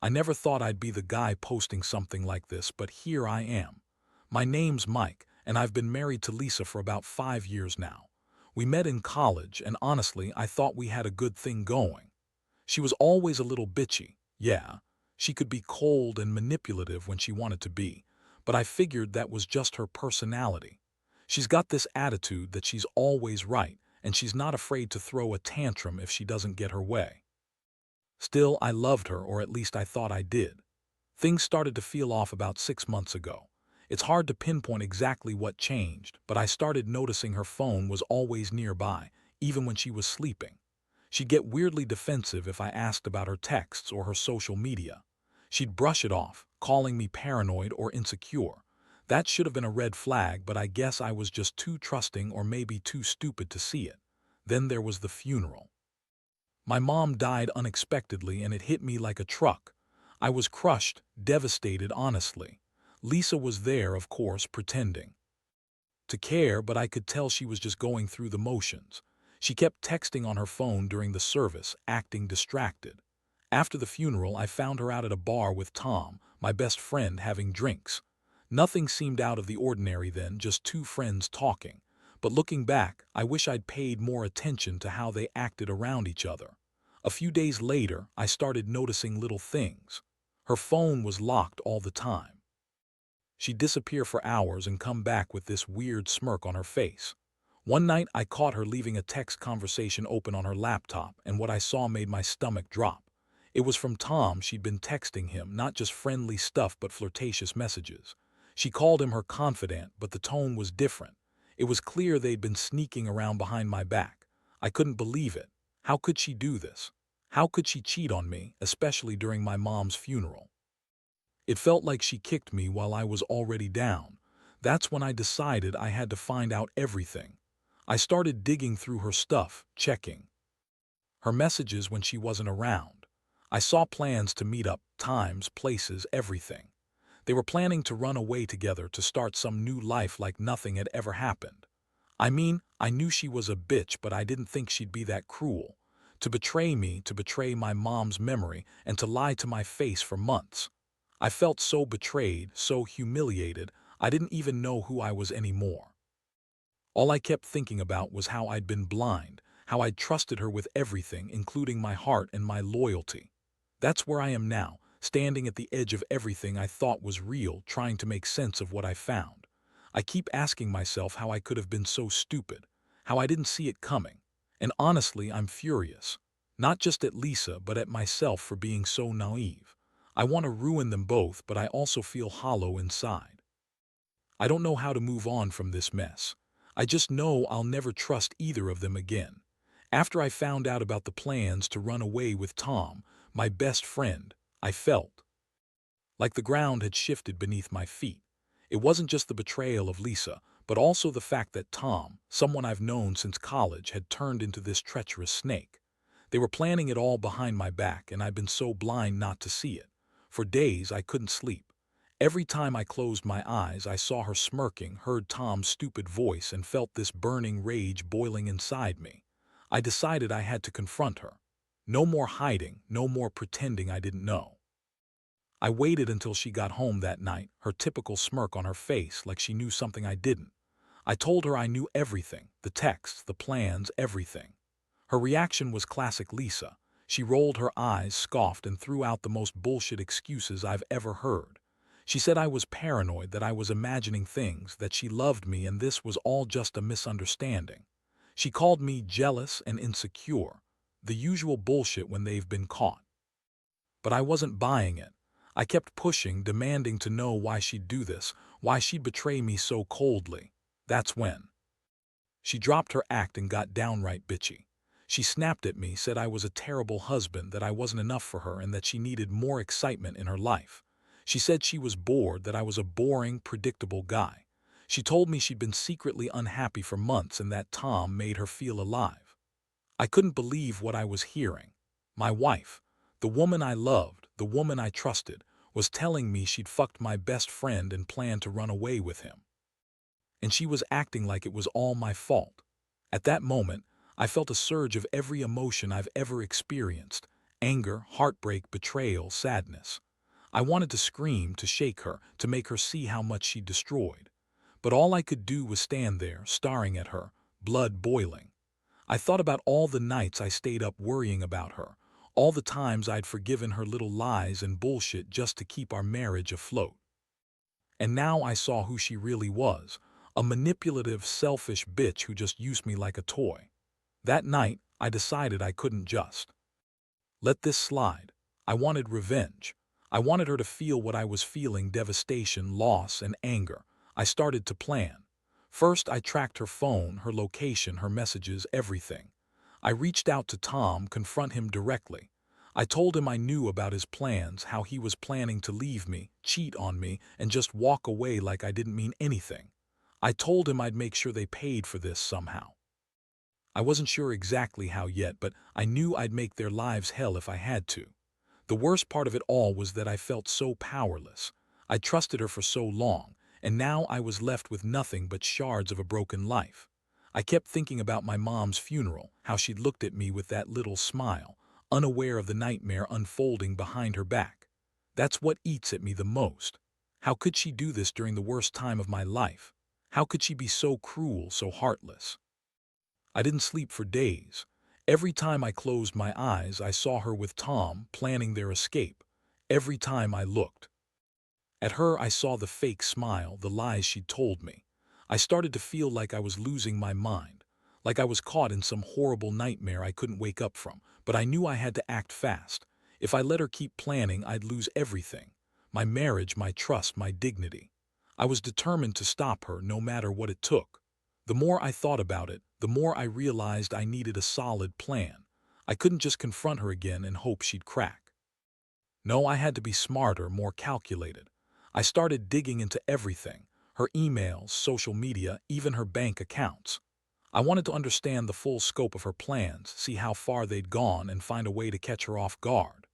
I never thought I'd be the guy posting something like this, but here I am. My name's Mike, and I've been married to Lisa for about 5 years now. We met in college, and honestly, I thought we had a good thing going. She was always a little bitchy, yeah. She could be cold and manipulative when she wanted to be, but I figured that was just her personality. She's got this attitude that she's always right, and she's not afraid to throw a tantrum if she doesn't get her way. Still, I loved her, or at least I thought I did. Things started to feel off about 6 months ago. It's hard to pinpoint exactly what changed, but I started noticing her phone was always nearby, even when she was sleeping. She'd get weirdly defensive if I asked about her texts or her social media. She'd brush it off, calling me paranoid or insecure. That should have been a red flag, but I guess I was just too trusting or maybe too stupid to see it. Then there was the funeral. My mom died unexpectedly and it hit me like a truck. I was crushed, devastated, honestly. Lisa was there, of course, pretending to care, but I could tell she was just going through the motions. She kept texting on her phone during the service, acting distracted. After the funeral, I found her out at a bar with Tom, my best friend, having drinks. Nothing seemed out of the ordinary then, just two friends talking. But looking back, I wish I'd paid more attention to how they acted around each other. A few days later, I started noticing little things. Her phone was locked all the time. She'd disappear for hours and come back with this weird smirk on her face. One night, I caught her leaving a text conversation open on her laptop, and what I saw made my stomach drop. It was from Tom. She'd been texting him, not just friendly stuff but flirtatious messages. She called him her confidant, but the tone was different. It was clear they'd been sneaking around behind my back. I couldn't believe it. How could she do this? How could she cheat on me, especially during my mom's funeral? It felt like she kicked me while I was already down. That's when I decided I had to find out everything. I started digging through her stuff, checking her messages when she wasn't around. I saw plans to meet up, times, places, everything. They were planning to run away together to start some new life like nothing had ever happened. I mean, I knew she was a bitch, but I didn't think she'd be that cruel. To betray me, to betray my mom's memory, and to lie to my face for months. I felt so betrayed, so humiliated, I didn't even know who I was anymore. All I kept thinking about was how I'd been blind, how I'd trusted her with everything, including my heart and my loyalty. That's where I am now, standing at the edge of everything I thought was real, trying to make sense of what I found. I keep asking myself how I could have been so stupid, how I didn't see it coming. And honestly, I'm furious. Not just at Lisa, but at myself for being so naive. I want to ruin them both, but I also feel hollow inside. I don't know how to move on from this mess. I just know I'll never trust either of them again. After I found out about the plans to run away with Tom, my best friend, I felt like the ground had shifted beneath my feet. It wasn't just the betrayal of Lisa, but also the fact that Tom, someone I've known since college, had turned into this treacherous snake. They were planning it all behind my back, and I'd been so blind not to see it. For days, I couldn't sleep. Every time I closed my eyes, I saw her smirking, heard Tom's stupid voice, and felt this burning rage boiling inside me. I decided I had to confront her. No more hiding, no more pretending I didn't know. I waited until she got home that night, her typical smirk on her face like she knew something I didn't. I told her I knew everything, the texts, the plans, everything. Her reaction was classic Lisa. She rolled her eyes, scoffed, and threw out the most bullshit excuses I've ever heard. She said I was paranoid, that I was imagining things, that she loved me, and this was all just a misunderstanding. She called me jealous and insecure, the usual bullshit when they've been caught. But I wasn't buying it. I kept pushing, demanding to know why she'd do this, why she'd betray me so coldly. That's when she dropped her act and got downright bitchy. She snapped at me, said I was a terrible husband, that I wasn't enough for her, and that she needed more excitement in her life. She said she was bored, that I was a boring, predictable guy. She told me she'd been secretly unhappy for months and that Tom made her feel alive. I couldn't believe what I was hearing. My wife, the woman I loved, the woman I trusted, was telling me she'd fucked my best friend and planned to run away with him. And she was acting like it was all my fault. At that moment, I felt a surge of every emotion I've ever experienced: Anger, heartbreak, betrayal, sadness. I wanted to scream, to shake her, to make her see how much she'd destroyed. But all I could do was stand there, staring at her, blood boiling. I thought about all the nights I stayed up worrying about her, all the times I'd forgiven her little lies and bullshit just to keep our marriage afloat. And now I saw who she really was, a manipulative, selfish bitch who just used me like a toy. That night, I decided I couldn't just let this slide. I wanted revenge. I wanted her to feel what I was feeling: devastation, loss, and anger. I started to plan. First, I tracked her phone, her location, her messages, everything. I reached out to Tom, confront him directly. I told him I knew about his plans, how he was planning to leave me, cheat on me, and just walk away like I didn't mean anything. I told him I'd make sure they paid for this somehow. I wasn't sure exactly how yet, but I knew I'd make their lives hell if I had to. The worst part of it all was that I felt so powerless. I trusted her for so long, and now I was left with nothing but shards of a broken life. I kept thinking about my mom's funeral, how she'd looked at me with that little smile, unaware of the nightmare unfolding behind her back. That's what eats at me the most. How could she do this during the worst time of my life? How could she be so cruel, so heartless? I didn't sleep for days. Every time I closed my eyes, I saw her with Tom, planning their escape. Every time I looked at her, I saw the fake smile, the lies she'd told me. I started to feel like I was losing my mind, like I was caught in some horrible nightmare I couldn't wake up from. But I knew I had to act fast. If I let her keep planning, I'd lose everything: my marriage, my trust, my dignity. I was determined to stop her, no matter what it took. The more I thought about it, the more I realized I needed a solid plan. I couldn't just confront her again and hope she'd crack. No, I had to be smarter, more calculated. I started digging into everything: her emails, social media, even her bank accounts. I wanted to understand the full scope of her plans, see how far they'd gone, and find a way to catch her off guard.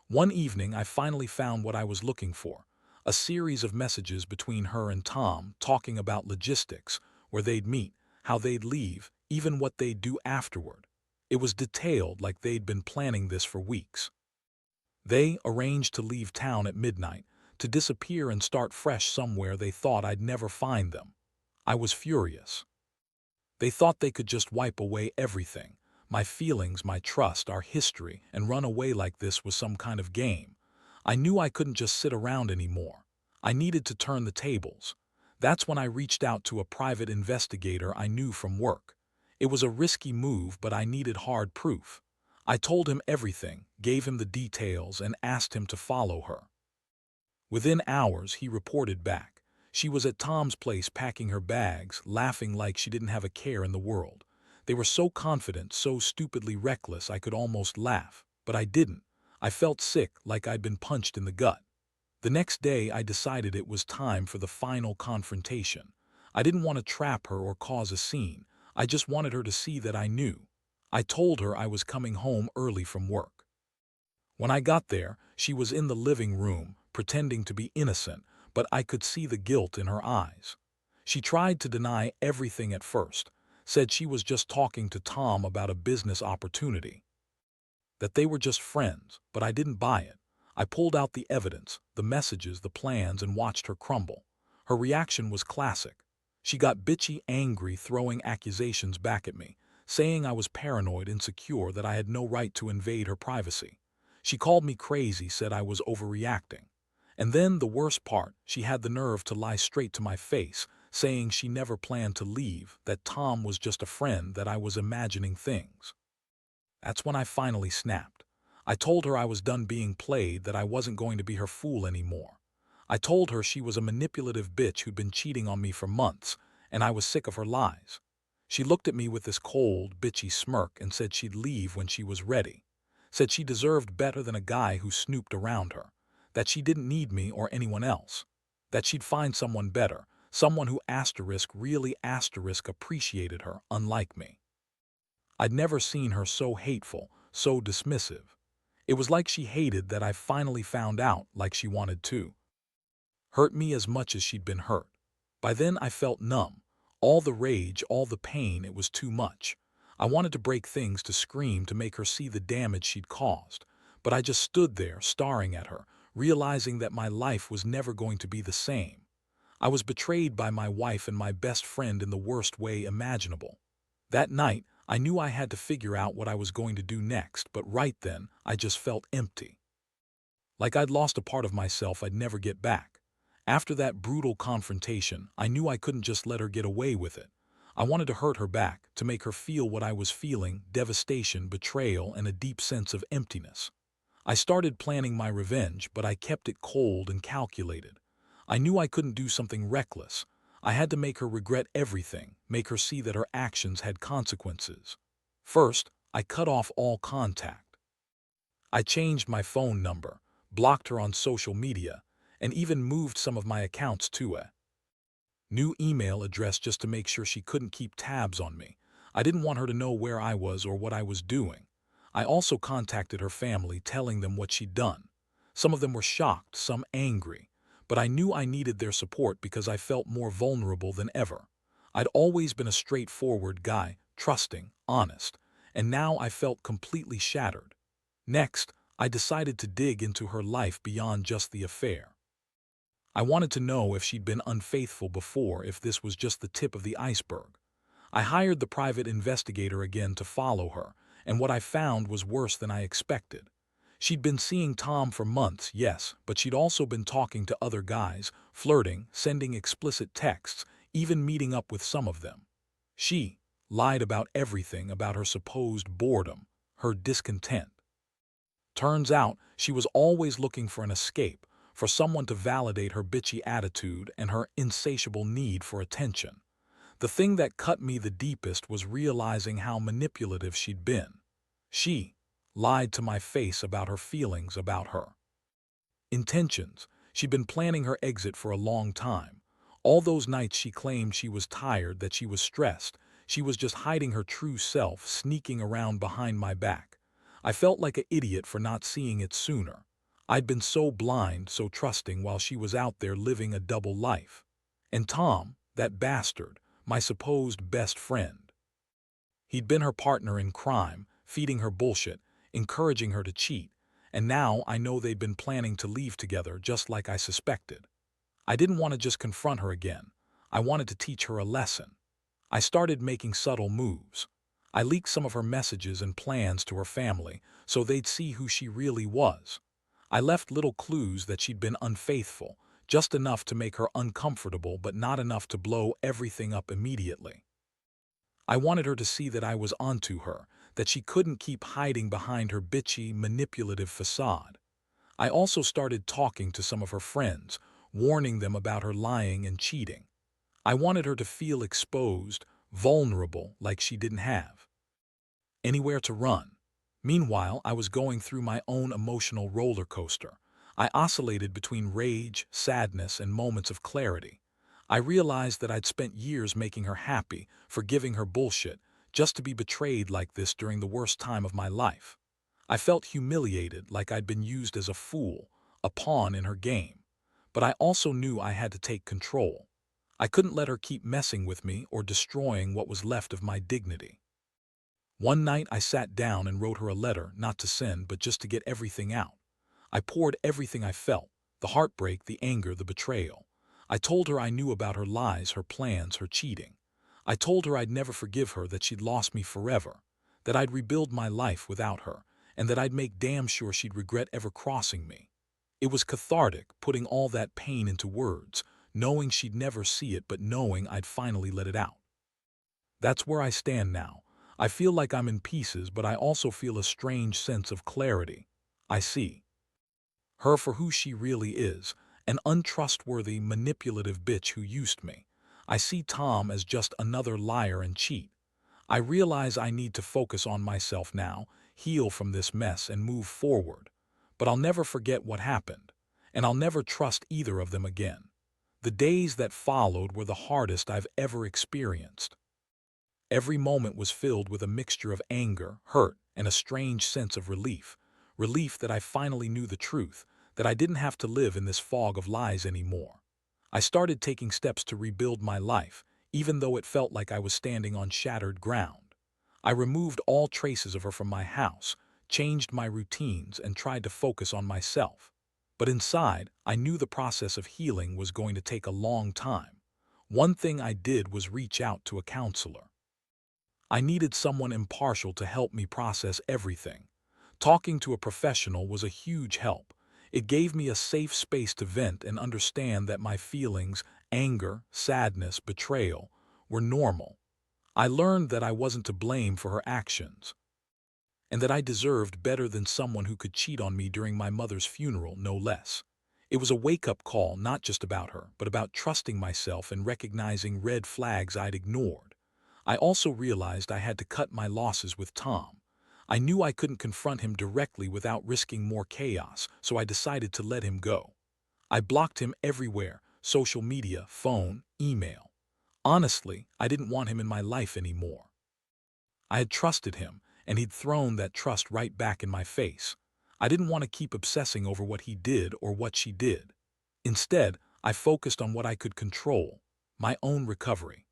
One evening, I finally found what I was looking for: a series of messages between her and Tom, talking about logistics, where they'd meet, how they'd leave, even what they'd do afterward. It was detailed, like they'd been planning this for weeks. They arranged to leave town at midnight, to disappear and start fresh somewhere they thought I'd never find them. I was furious. They thought they could just wipe away everything: my feelings, my trust, our history, and run away like this was some kind of game. I knew I couldn't just sit around anymore. I needed to turn the tables. That's when I reached out to a private investigator I knew from work. It was a risky move, but I needed hard proof. I told him everything, gave him the details, and asked him to follow her. Within hours, he reported back. She was at Tom's place packing her bags, laughing like she didn't have a care in the world. They were so confident, so stupidly reckless, I could almost laugh. But I didn't. I felt sick, like I'd been punched in the gut. The next day, I decided it was time for the final confrontation. I didn't want to trap her or cause a scene. I just wanted her to see that I knew. I told her I was coming home early from work. When I got there, she was in the living room, pretending to be innocent, but I could see the guilt in her eyes. She tried to deny everything at first, said she was just talking to Tom about a business opportunity, that they were just friends, but I didn't buy it. I pulled out the evidence, the messages, the plans, and watched her crumble. Her reaction was classic. She got bitchy, angry, throwing accusations back at me, saying I was paranoid, insecure, that I had no right to invade her privacy. She called me crazy, said I was overreacting. And then, the worst part, she had the nerve to lie straight to my face, saying she never planned to leave, that Tom was just a friend, that I was imagining things. That's when I finally snapped. I told her I was done being played, that I wasn't going to be her fool anymore. I told her she was a manipulative bitch who'd been cheating on me for months, and I was sick of her lies. She looked at me with this cold, bitchy smirk and said she'd leave when she was ready. Said she deserved better than a guy who snooped around her. That she didn't need me or anyone else. That she'd find someone better, someone who really appreciated her, unlike me. I'd never seen her so hateful, so dismissive. It was like she hated that I finally found out, like she wanted to hurt me as much as she'd been hurt. By then I felt numb. All the rage, all the pain, it was too much. I wanted to break things, to scream, to make her see the damage she'd caused. but I just stood there staring at her, realizing that my life was never going to be the same. I was betrayed by my wife and my best friend in the worst way imaginable. That night, I knew I had to figure out what I was going to do next, but right then, I just felt empty. Like I'd lost a part of myself I'd never get back. After that brutal confrontation, I knew I couldn't just let her get away with it. I wanted to hurt her back, to make her feel what I was feeling: devastation, betrayal, and a deep sense of emptiness. I started planning my revenge, but I kept it cold and calculated. I knew I couldn't do something reckless. I had to make her regret everything, make her see that her actions had consequences. First, I cut off all contact. I changed my phone number, blocked her on social media, and even moved some of my accounts to a new email address just to make sure she couldn't keep tabs on me. I didn't want her to know where I was or what I was doing. I also contacted her family, telling them what she'd done. Some of them were shocked, some angry, but I knew I needed their support because I felt more vulnerable than ever. I'd always been a straightforward guy, trusting, honest, and now I felt completely shattered. Next, I decided to dig into her life beyond just the affair. I wanted to know if she'd been unfaithful before, if this was just the tip of the iceberg. I hired the private investigator again to follow her, and what I found was worse than I expected. She'd been seeing Tom for months, yes, but she'd also been talking to other guys, flirting, sending explicit texts, even meeting up with some of them. She lied about everything, about her supposed boredom, her discontent. Turns out, she was always looking for an escape, for someone to validate her bitchy attitude and her insatiable need for attention. The thing that cut me the deepest was realizing how manipulative she'd been. She lied to my face about her feelings about her intentions. She'd been planning her exit for a long time. All those nights she claimed she was tired, that she was stressed. She was just hiding her true self, sneaking around behind my back. I felt like an idiot for not seeing it sooner. I'd been so blind, so trusting, while she was out there living a double life. And Tom, that bastard, my supposed best friend. He'd been her partner in crime, feeding her bullshit, encouraging her to cheat, and now I know they'd been planning to leave together, just like I suspected. I didn't want to just confront her again. I wanted to teach her a lesson. I started making subtle moves. I leaked some of her messages and plans to her family so they'd see who she really was. I left little clues that she'd been unfaithful, just enough to make her uncomfortable but not enough to blow everything up immediately. I wanted her to see that I was onto her, that she couldn't keep hiding behind her bitchy, manipulative facade. I also started talking to some of her friends, warning them about her lying and cheating. I wanted her to feel exposed, vulnerable, like she didn't have anywhere to run. Meanwhile, I was going through my own emotional roller coaster. I oscillated between rage, sadness, and moments of clarity. I realized that I'd spent years making her happy, forgiving her bullshit, just to be betrayed like this during the worst time of my life. I felt humiliated, like I'd been used as a fool, a pawn in her game. But I also knew I had to take control. I couldn't let her keep messing with me or destroying what was left of my dignity. One night I sat down and wrote her a letter, not to send, but just to get everything out. I poured everything I felt: the heartbreak, the anger, the betrayal. I told her I knew about her lies, her plans, her cheating. I told her I'd never forgive her, that she'd lost me forever, that I'd rebuild my life without her, and that I'd make damn sure she'd regret ever crossing me. It was cathartic, putting all that pain into words, knowing she'd never see it, but knowing I'd finally let it out. That's where I stand now. I feel like I'm in pieces, but I also feel a strange sense of clarity. I see her for who she really is, an untrustworthy, manipulative bitch who used me. I see Tom as just another liar and cheat. I realize I need to focus on myself now, heal from this mess, and move forward. But I'll never forget what happened, and I'll never trust either of them again. The days that followed were the hardest I've ever experienced. Every moment was filled with a mixture of anger, hurt, and a strange sense of relief. Relief that I finally knew the truth, that I didn't have to live in this fog of lies anymore. I started taking steps to rebuild my life, even though it felt like I was standing on shattered ground. I removed all traces of her from my house, changed my routines, and tried to focus on myself. But inside, I knew the process of healing was going to take a long time. One thing I did was reach out to a counselor. I needed someone impartial to help me process everything. Talking to a professional was a huge help. It gave me a safe space to vent and understand that my feelings, anger, sadness, betrayal, were normal. I learned that I wasn't to blame for her actions, and that I deserved better than someone who could cheat on me during my mother's funeral, no less. It was a wake-up call, not just about her, but about trusting myself and recognizing red flags I'd ignored. I also realized I had to cut my losses with Tom. I knew I couldn't confront him directly without risking more chaos, so I decided to let him go. I blocked him everywhere: social media, phone, email. Honestly, I didn't want him in my life anymore. I had trusted him, and he'd thrown that trust right back in my face. I didn't want to keep obsessing over what he did or what she did. Instead, I focused on what I could control: my own recovery.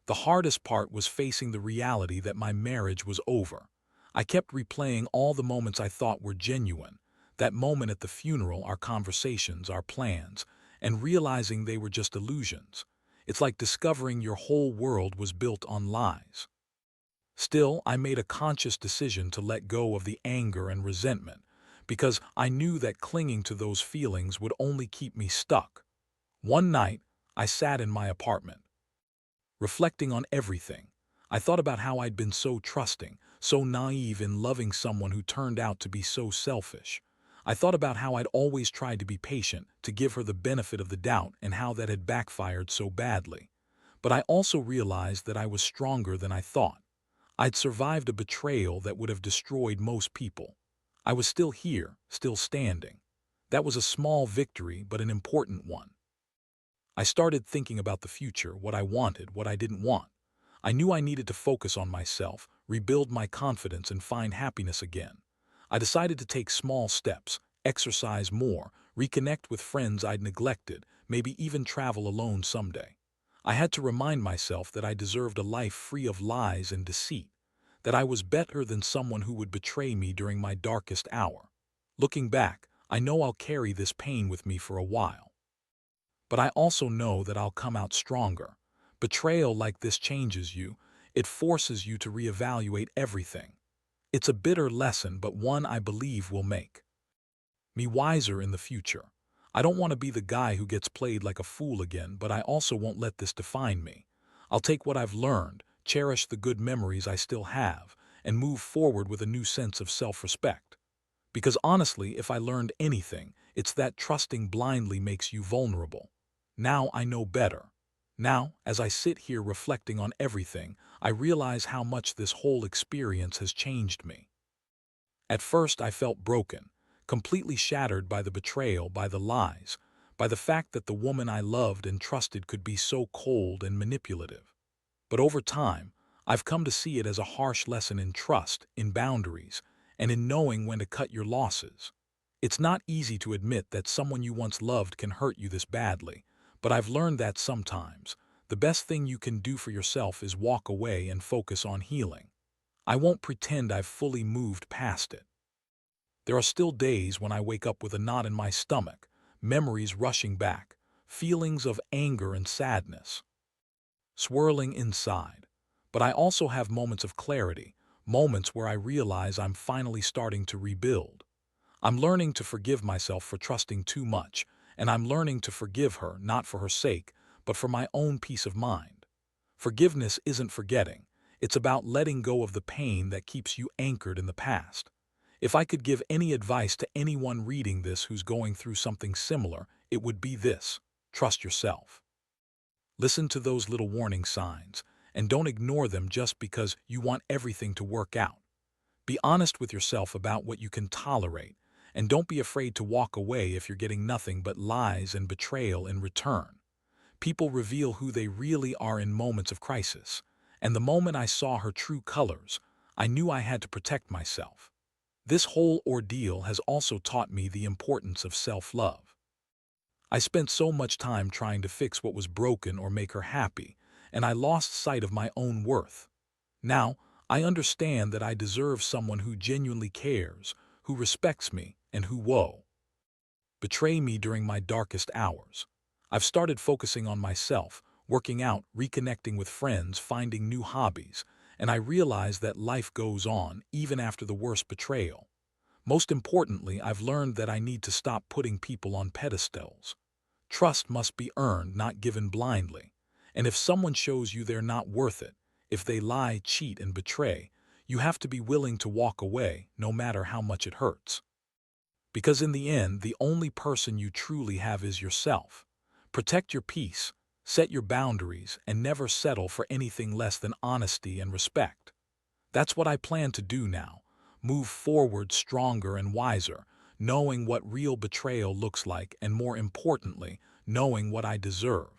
The hardest part was facing the reality that my marriage was over. I kept replaying all the moments I thought were genuine: that moment at the funeral, our conversations, our plans, and realizing they were just illusions. It's like discovering your whole world was built on lies. Still, I made a conscious decision to let go of the anger and resentment, because I knew that clinging to those feelings would only keep me stuck. One night, I sat in my apartment, reflecting on everything. I thought about how I'd been so trusting, so naive in loving someone who turned out to be so selfish. I thought about how I'd always tried to be patient, to give her the benefit of the doubt, and how that had backfired so badly. But I also realized that I was stronger than I thought. I'd survived a betrayal that would have destroyed most people. I was still here, still standing. That was a small victory, but an important one. I started thinking about the future: what I wanted, what I didn't want. I knew I needed to focus on myself, rebuild my confidence, and find happiness again. I decided to take small steps: exercise more, reconnect with friends I'd neglected, maybe even travel alone someday. I had to remind myself that I deserved a life free of lies and deceit, that I was better than someone who would betray me during my darkest hour. Looking back, I know I'll carry this pain with me for a while. But I also know that I'll come out stronger. Betrayal like this changes you. It forces you to reevaluate everything. It's a bitter lesson, but one I believe will make me wiser in the future. I don't want to be the guy who gets played like a fool again, but I also won't let this define me. I'll take what I've learned, cherish the good memories I still have, and move forward with a new sense of self-respect. Because honestly, if I learned anything, it's that trusting blindly makes you vulnerable. Now I know better. Now, as I sit here reflecting on everything, I realize how much this whole experience has changed me. At first I felt broken, completely shattered by the betrayal, by the lies, by the fact that the woman I loved and trusted could be so cold and manipulative. But over time, I've come to see it as a harsh lesson in trust, in boundaries, and in knowing when to cut your losses. It's not easy to admit that someone you once loved can hurt you this badly, but I've learned that sometimes the best thing you can do for yourself is walk away and focus on healing. I won't pretend I've fully moved past it. There are still days when I wake up with a knot in my stomach, memories rushing back, feelings of anger and sadness swirling inside. But I also have moments of clarity, moments where I realize I'm finally starting to rebuild. I'm learning to forgive myself for trusting too much, and I'm learning to forgive her, not for her sake, but for my own peace of mind. Forgiveness isn't forgetting. It's about letting go of the pain that keeps you anchored in the past. If I could give any advice to anyone reading this who's going through something similar, it would be this: trust yourself. Listen to those little warning signs, and don't ignore them just because you want everything to work out. Be honest with yourself about what you can tolerate, and don't be afraid to walk away if you're getting nothing but lies and betrayal in return. People reveal who they really are in moments of crisis, and the moment I saw her true colors, I knew I had to protect myself. This whole ordeal has also taught me the importance of self-love. I spent so much time trying to fix what was broken or make her happy, and I lost sight of my own worth. Now, I understand that I deserve someone who genuinely cares, who respects me, and who won't betray me during my darkest hours. I've started focusing on myself, working out, reconnecting with friends, finding new hobbies, and I realize that life goes on even after the worst betrayal. Most importantly, I've learned that I need to stop putting people on pedestals. Trust must be earned, not given blindly. And if someone shows you they're not worth it, if they lie, cheat, and betray, you have to be willing to walk away, no matter how much it hurts. Because in the end, the only person you truly have is yourself. Protect your peace, set your boundaries, and never settle for anything less than honesty and respect. That's what I plan to do now. Move forward stronger and wiser, knowing what real betrayal looks like and, more importantly, knowing what I deserve.